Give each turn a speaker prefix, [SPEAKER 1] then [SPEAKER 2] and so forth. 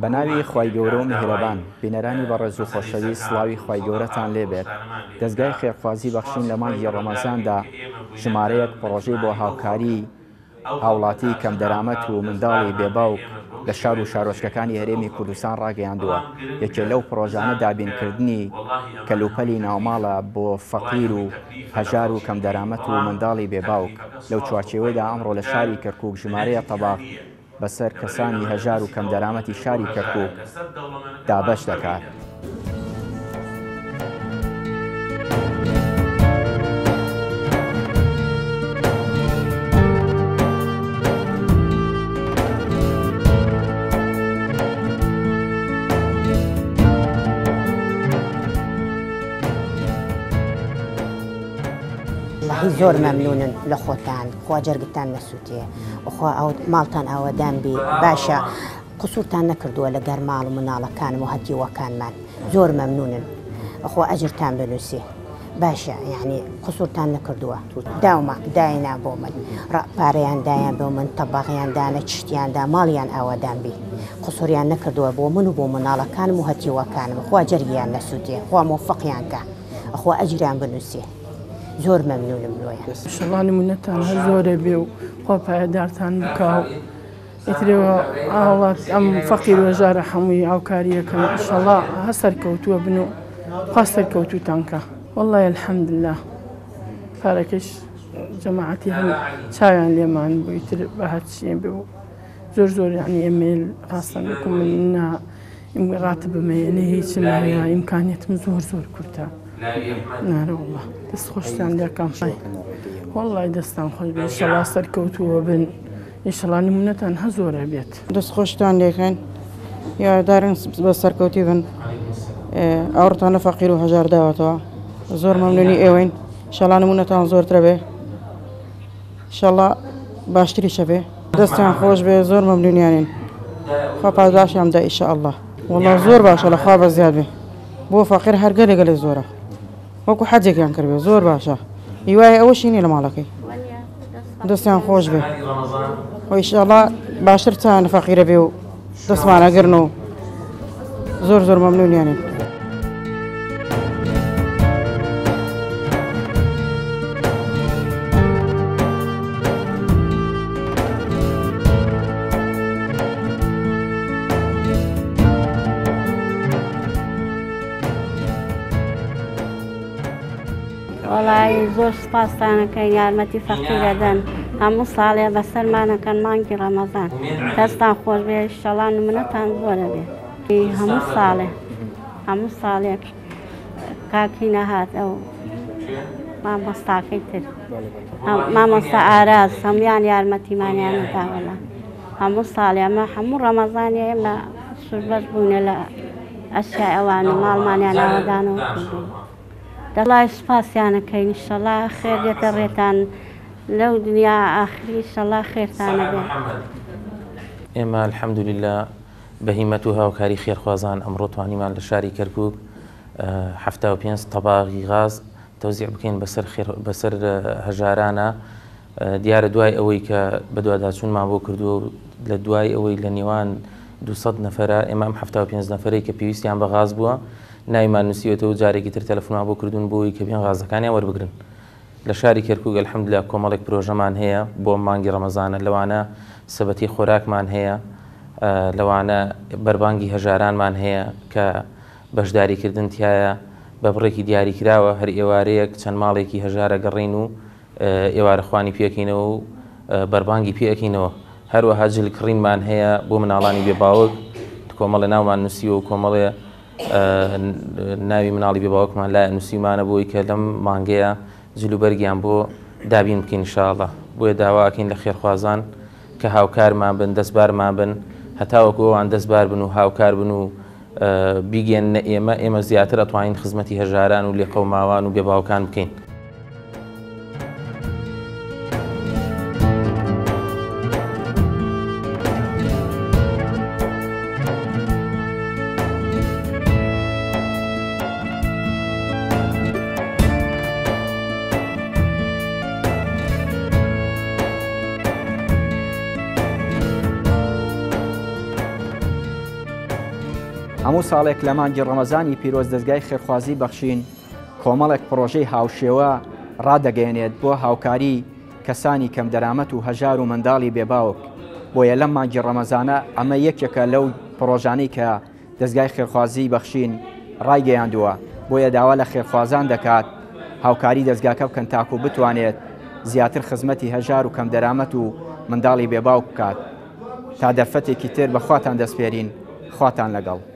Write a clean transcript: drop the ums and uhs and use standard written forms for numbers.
[SPEAKER 1] بەناوی خوای گەورە و میهرەبان بینەرانی بەڕێز و خۆشەویست سڵاوی خوای گەورەتان لێبێت. دەستگای خێرخوازی بەخشین لە مانگی ڕەمەزاندا ژمارەیەک پرۆژەی بۆ هاوکاری هاوڵاتی کەم دەرامەت و منداڵی بێباوک لە شار و شارۆچکەکانی هەرێمی کوردستان ڕاگەیاندووە. یەکێ لەو پرۆژانە دابینکردنی کەلوپەلی ناوماڵە بۆ فەقیر و هەژار و کەم دەرامەت و منداڵی بێباوک. لەو چوارچێوەیدا ئەمڕۆ لە شاری کەرکووک ژمارەیە تەباق بەسەر کەسانی هەژار و کەم دەرامەتی شاری کەرکووک دابەش دەکات.
[SPEAKER 2] زۆر مەمنونن لە خۆتان، خوا جەرگتان نەسووتێ، خوا ماڵتان ئاوەدان بێ، باشە قسوورتان نەکردووە لە گەرماڵ و مناڵەکانم و هەتیوەکانمان. زۆر مەمنونن، خوا ئەجرتان بنووسێ، باشە یعنی قسوورتان نەکردووە. داومە داینا بۆ من، پارەیان دایان بۆ من، تەباغیان دانە، چشتیاندا، ماڵیان ئاوەدان بێ، قسووریان نەکردووە بۆ من و بۆ مناڵەکانم و هەتیوەکانم. خوا جەرگیان نەسووتێ، خوا مۆفەقیان کە، خوا ئەجریان بنووسێ. زۆر مەمنونم لۆیە.
[SPEAKER 3] ئینشەڵڵا نمونەتان هەر زۆرە بێ و خوا پایەدارتان بکاو. ئیترەوە ئاوڵات ئەم فەقیر و هەژارە هەمووی هاوکاریەکەن ئینشەڵڵا هە سەرکەوتووە بن و خوا سەرکەوتووتان کە. وەڵڵای الحەمدلله پارەکەش جەماعەتی هەم چاویان لێمان بوو ئیتر بە هەرچیە بێ و زۆر زۆر یعنی ئێمە ڕاستەن بکوم من ڕاتبمە لێ هیچم هەیە ئیمکانیەتم زۆر زۆر کورتە. نارە وڵڵا دەست خۆشتان لێکم خی وەڵڵای دەستان خۆش بێ ئینشەڵڵا سەرکەوتووە بن ئینشەڵڵا نمونەتان هە زۆرە بێت.
[SPEAKER 4] دەست خۆشتان لێکەن یادارن بە سەرکەوتی بن ئەوڕتانە فەقیر و هەژار داوەتەوە. زۆر مەمنونی ئێوەین ئینشەڵڵا نمونەتان زۆرترە بێ ئینشەڵڵا باشتریشە بێ دەستیان خۆش بێ. زۆر مەمنونیانین خوا پاداشیان بدە ئینشەڵڵا. وەڵڵا زۆر باشە لە خوا بەزیاد بێ بۆ فەقیر هەر گەلێ زۆرە وەکو حەجێکیان کردبێ زۆر باشە. هیوای ئەوەشی نیە لە ماڵەکەی دەستیان خۆش بێ و ئینشەڵڵا باشتر چان فەقیرە بێ و دەستمانەگرن و زۆر زۆر مەمنونیانین.
[SPEAKER 5] وەڵای زۆر سپاستانەکەی یارمەتی فەقیرەدەن هەموو ساڵێ بەسەرمانەکەن مانگی ڕەمەزان. دەستان خۆش بێ ئینشەڵڵا نمونەتان زۆرە بێ هەموو ساڵێک کاکی نەهات ئەو مامۆستاکەی تر مامۆستا ئاراز هەمویان یارمەتیمانیانەدا وەڵا هەموو ساڵێ ئەمە هەموو ڕەمەزانی ئێمە سوربەت بوونە لە ئەشیای ئەوانە ماڵمانیان ئاوەدانەوە کردوون. دەڵای سوپاسیانەکەین ئینشەڵڵا خێر دێتە ڕێتان لەو دنیا ئاخری ئینشەڵڵا خێرتانە بێ.
[SPEAKER 6] ئێمە الحەمدوللیلا بەهیمەت و هاوکاری خێرخوازان ئەمڕۆ توانیمان لە شاری کەرکووک 75 تەباغی غاز تەوزیع بکەین بەسەر هەژارانە. دیارە دوای ئەوەی کە بەدواداچوونمان بۆ کردووە لە دوای ئەوەی لە نێوان 200 نەفەرە ئێمە ئەم 75 نەفەرەی کە پێویستیان بە غاز بووە ناویمان نووسیوەتەوە جارێکی تر تەلەفۆنمان بۆ کردوون بۆی کە بێن غازەکانیان وەربگرن. لە شاری کەرکووک الحەمدوللیلا کۆمەڵێک پرۆژەمان هەیە بۆ مانگی ڕەمەزانە. لەوانە سەبەتی خۆراکمان هەیە، لەوانە بەربانگی هەژارانمان هەیە کە بەشداریکردن تایە بە بڕێکی دیاریکراوە. هەر ئێوارەیەک چەند ماڵێکی هەژارە گەڕین و ئێوارەخوانی پێکەینەوە و بەربانگی پێەکەینەوە. هەروەها جلکڕینمان هەیە بۆ مناڵانی بێباوک کۆمەڵە ناومان نووسیوە و کۆمەڵێ ناوی مناڵی بێباوکمان لای نووسیمانە بۆی کە لەم مانگەیە جلوبەرگیان بۆ دابین بکەین ئینشاءڵڵا. بۆیە داواکەین لە خێرخوازان کە هاوکارمان بن، دەستبارمان بن، هەتاوەکو ئەوان دەستبار بن و هاوکار بن و بیگەێنە ئێمە زیاتر ئەتوانین خزمەتی هەژاران و لێقەوماوان و بێباوکان بکەین.
[SPEAKER 1] هەموو ساڵێک لە مانگی ڕەمەزانی پیرۆز دەستگای خێرخوازی بەخشین کۆمەڵێک پرۆژەی هاوشێوە ڕادەگەیەنێت بۆ هاوکاری کەسانی کەم دەرامەت و هەژار و منداڵی بێباوک. بۆیە لەم مانگی ڕەمەزانە ئەمە یەکێکە لەو پرۆژانەی کە دەستگای خێرخوازی بەخشین ڕایگەیاندووە. بۆیە داوا لە خێرخوازان دەکات هاوکاری دەستگاکە بکەن تاکو بتوانێت زیاتر خزمەتی هەژار و کەم دەرامەت و منداڵی بێباوک بکات. تا دەرفەتێکی تر بەخواتان دەسپێرین، خواتان لەگەڵ.